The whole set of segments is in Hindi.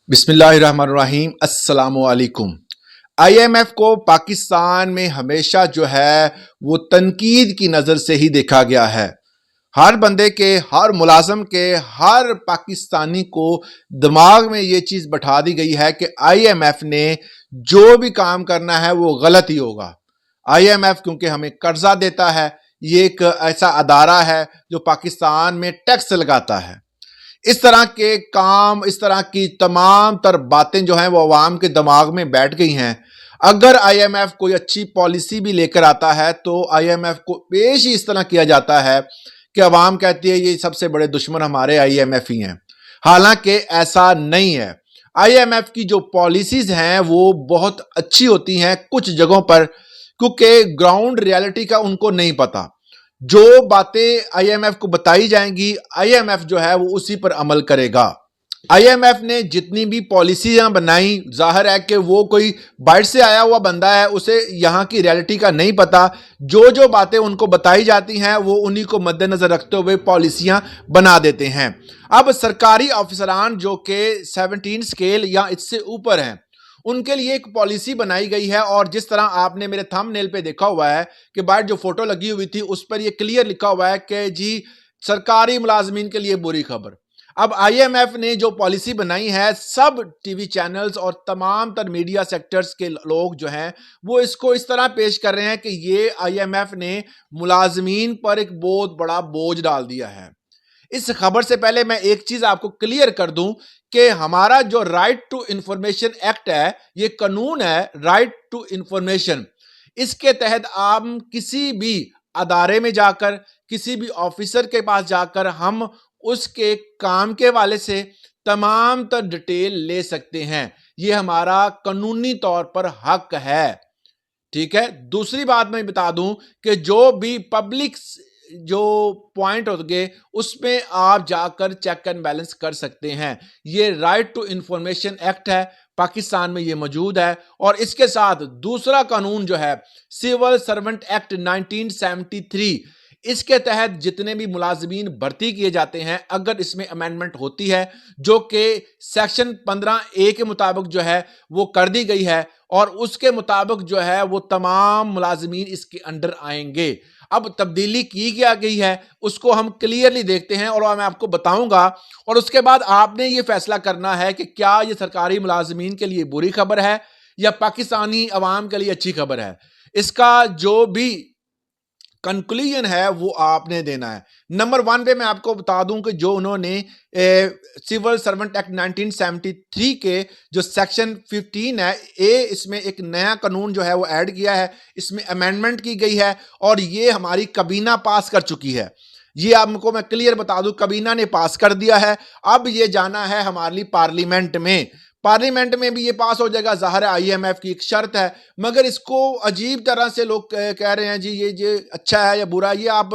बिस्मिल्लाहिर्रहमानिर्रहीम अस्सलामुअलैकुम। आईएमएफ को पाकिस्तान में हमेशा जो है वो तनकीद की नज़र से ही देखा गया है। हर बंदे के, हर मुलाजम के, हर पाकिस्तानी को दिमाग में ये चीज़ बैठा दी गई है कि आईएमएफ ने जो भी काम करना है वो गलत ही होगा। आईएमएफ क्योंकि हमें कर्जा देता है, ये एक ऐसा अदारा है जो पाकिस्तान में टैक्स लगाता है। इस तरह के काम, इस तरह की तमाम तर बातें जो हैं वो अवाम के दिमाग में बैठ गई हैं। अगर आईएमएफ कोई अच्छी पॉलिसी भी लेकर आता है तो आईएमएफ को पेश ही इस तरह किया जाता है कि अवाम कहती है ये सबसे बड़े दुश्मन हमारे आईएमएफ ही हैं। हालांकि ऐसा नहीं है। आईएमएफ की जो पॉलिसीज हैं वो बहुत अच्छी होती हैं कुछ जगहों पर, क्योंकि ग्राउंड रियलिटी का उनको नहीं पता। जो बातें आईएमएफ को बताई जाएंगी, आईएमएफ जो है वो उसी पर अमल करेगा। आईएमएफ ने जितनी भी पॉलिसियां बनाई, जाहिर है कि वो कोई बाहर से आया हुआ बंदा है, उसे यहाँ की रियलिटी का नहीं पता। जो जो बातें उनको बताई जाती हैं वो उन्हीं को मद्देनजर रखते हुए पॉलिसियां बना देते हैं। अब सरकारी अफसरान जो कि 17 स्केल या इससे ऊपर हैं, उनके लिए एक पॉलिसी बनाई गई है। और जिस तरह आपने मेरे थंबनेल पे देखा हुआ है कि बाहर जो फोटो लगी हुई थी उस पर यह क्लियर लिखा हुआ है कि जी सरकारी मुलाजमीन के लिए बुरी खबर। अब आईएमएफ ने जो पॉलिसी बनाई है, सब टीवी चैनल्स और तमाम तर मीडिया सेक्टर्स के लोग जो हैं वो इसको इस तरह पेश कर रहे हैं कि ये आईएमएफ ने मुलाजमीन पर एक बहुत बड़ा बोझ डाल दिया है। इस खबर से पहले मैं एक चीज आपको क्लियर कर दूं कि हमारा जो राइट टू इंफॉर्मेशन एक्ट है, ये कानून है राइट टू इंफॉर्मेशन। इसके तहत आप किसी भी अदारे में जाकर, किसी भी ऑफिसर के पास जाकर हम उसके काम के वाले से तमाम तर डिटेल ले सकते हैं। ये हमारा कानूनी तौर पर हक है। ठीक है। दूसरी बात मैं बता दूं कि जो भी पब्लिक जो पॉइंट होंगे उसमें आप जाकर चेक एंड बैलेंस कर सकते हैं। ये राइट टू इंफॉर्मेशन एक्ट है, पाकिस्तान में ये मौजूद है। और इसके साथ दूसरा कानून जो है सिविल सर्वेंट एक्ट 1973, इसके तहत जितने भी मुलाजमीन भर्ती किए जाते हैं, अगर इसमें अमेंडमेंट होती है जो कि सेक्शन 15A के मुताबिक जो है वो कर दी गई है, और उसके मुताबिक जो है वो तमाम मुलाजमीन इसके अंडर आएंगे। अब तब्दीली की क्या गई है उसको हम क्लियरली देखते हैं और मैं आपको बताऊंगा। और उसके बाद आपने ये फैसला करना है कि क्या ये सरकारी मुलाजमीन के लिए बुरी खबर है या पाकिस्तानी अवाम के लिए अच्छी खबर है। इसका जो भी कंक्लूजन है वो आपने देना है। नंबर 1 पे मैं आपको बता दूं कि जो उन्होंने सिविल सर्वेंट एक्ट 1973 के जो सेक्शन 15 है ए, इसमें एक नया कानून जो है वो ऐड किया है, इसमें अमेंडमेंट की गई है और ये हमारी काबीना पास कर चुकी है। ये आपको मैं क्लियर बता दूं, काबीना ने पास कर दिया है। अब ये जाना है हमारे लिए पार्लियामेंट में। पार्लियामेंट में भी ये पास हो जाएगा। ज़ाहिर है आईएमएफ की एक शर्त है, मगर इसको अजीब तरह से लोग कह रहे हैं जी ये अच्छा है या बुरा। ये आप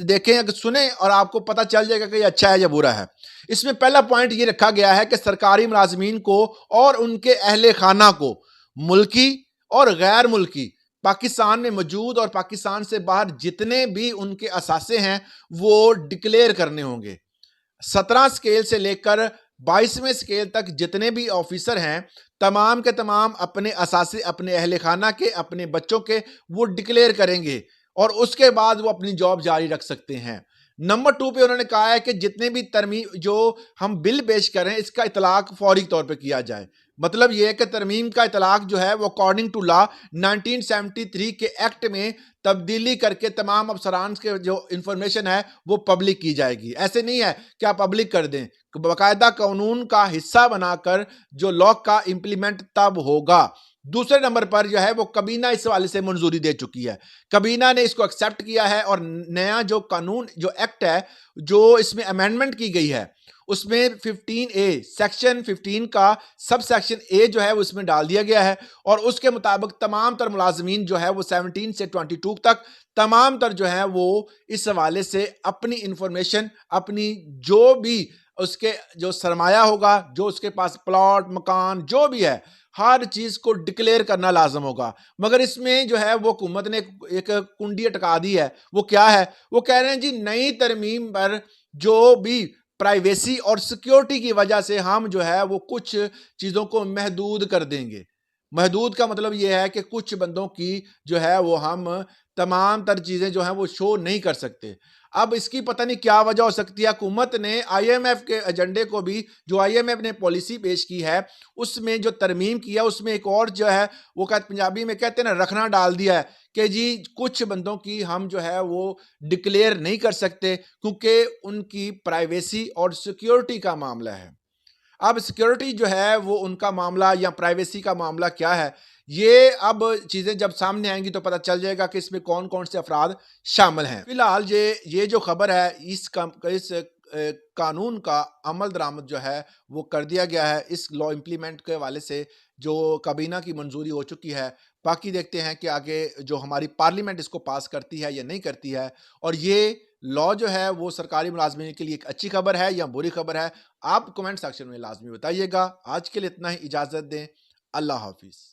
देखें, अगर सुने और आपको पता चल जाएगा कि ये अच्छा है या बुरा है। इसमें पहला पॉइंट ये रखा गया है कि सरकारी मुलाजमीन को और उनके अहले खाना को मुल्की और गैर मुल्की पाकिस्तान में मौजूद और पाकिस्तान से बाहर जितने भी उनके असासे हैं वो डिक्लेयर करने होंगे। 17 स्केल से लेकर 22वें स्केल तक जितने भी ऑफिसर हैं, तमाम के तमाम अपने असासे, अपने अहले खाना के, अपने बच्चों के वो डिक्लेयर करेंगे और उसके बाद वो अपनी जॉब जारी रख सकते हैं। नंबर 2 पे उन्होंने कहा है कि जितने भी तरमीम जो हम बिल पेश करें इसका इतलाक फौरी तौर पे किया जाए। मतलब यह है कि तरमीम का इतलाक जो है वो अकॉर्डिंग टू लॉ 1973 के एक्ट में तब्दीली करके तमाम अफसरान के जो इंफॉर्मेशन है वो पब्लिक की जाएगी। ऐसे नहीं है कि आप पब्लिक कर दें, बाकायदा कानून का हिस्सा बनाकर जो लॉ का इंप्लीमेंट तब होगा। दूसरे नंबर पर जो है वो काबीना इस वाले से मंजूरी दे चुकी है। काबीना ने इसको एक्सेप्ट किया है और नया जो कानून, जो एक्ट है, जो इसमें अमेंडमेंट की गई है उसमें 15A, सेक्शन 15 का सब सेक्शन ए जो है वो इसमें डाल दिया गया है। और उसके मुताबिक तमाम तर मुलाजमीन जो है वो 17 से 22 तक तमाम तर जो है वो इस हवाले से अपनी इंफॉर्मेशन, अपनी जो भी उसके जो सरमाया होगा, जो उसके पास प्लॉट, मकान जो भी है, हर चीज को डिक्लेयर करना लाजम होगा। मगर इसमें जो है वो हुकूमत ने एक कुंडी अटका दी है। वो क्या है? वो कह रहे हैं जी नई तरमीम पर जो भी प्राइवेसी और सिक्योरिटी की वजह से हम जो है वो कुछ चीज़ों को महदूद कर देंगे। महदूद का मतलब ये है कि कुछ बंदों की जो है वो हम तमाम तर चीज़ें जो हैं वो शो नहीं कर सकते। अब इसकी पता नहीं क्या वजह हो सकती है। हुकूमत ने आईएमएफ के एजेंडे को भी, जो आईएमएफ ने पॉलिसी पेश की है, उसमें जो तरमीम किया उसमें एक और जो है वो पंजाबी में कहते हैं ना, रखना डाल दिया है कि जी कुछ बंदों की हम जो है वो डिक्लेयर नहीं कर सकते क्योंकि उनकी प्राइवेसी और सिक्योरिटी का मामला है। अब सिक्योरिटी जो है वो उनका मामला या प्राइवेसी का मामला क्या है, ये अब चीज़ें जब सामने आएंगी तो पता चल जाएगा कि इसमें कौन कौन से अफराद शामिल हैं। फिलहाल ये जो खबर है, इस कानून का अमल दरामद जो है वो कर दिया गया है। इस लॉ इम्प्लीमेंट के हवाले से जो काबीना की मंजूरी हो चुकी है। बाकी देखते हैं कि आगे जो हमारी पार्लियामेंट इसको पास करती है या नहीं करती है। और ये लॉ जो है वो सरकारी मुलाजमीन के लिए एक अच्छी खबर है या बुरी खबर है, आप कमेंट सेक्शन में लाजमी बताइएगा। आज के लिए इतना ही, इजाज़त दें। अल्लाह हाफिज़।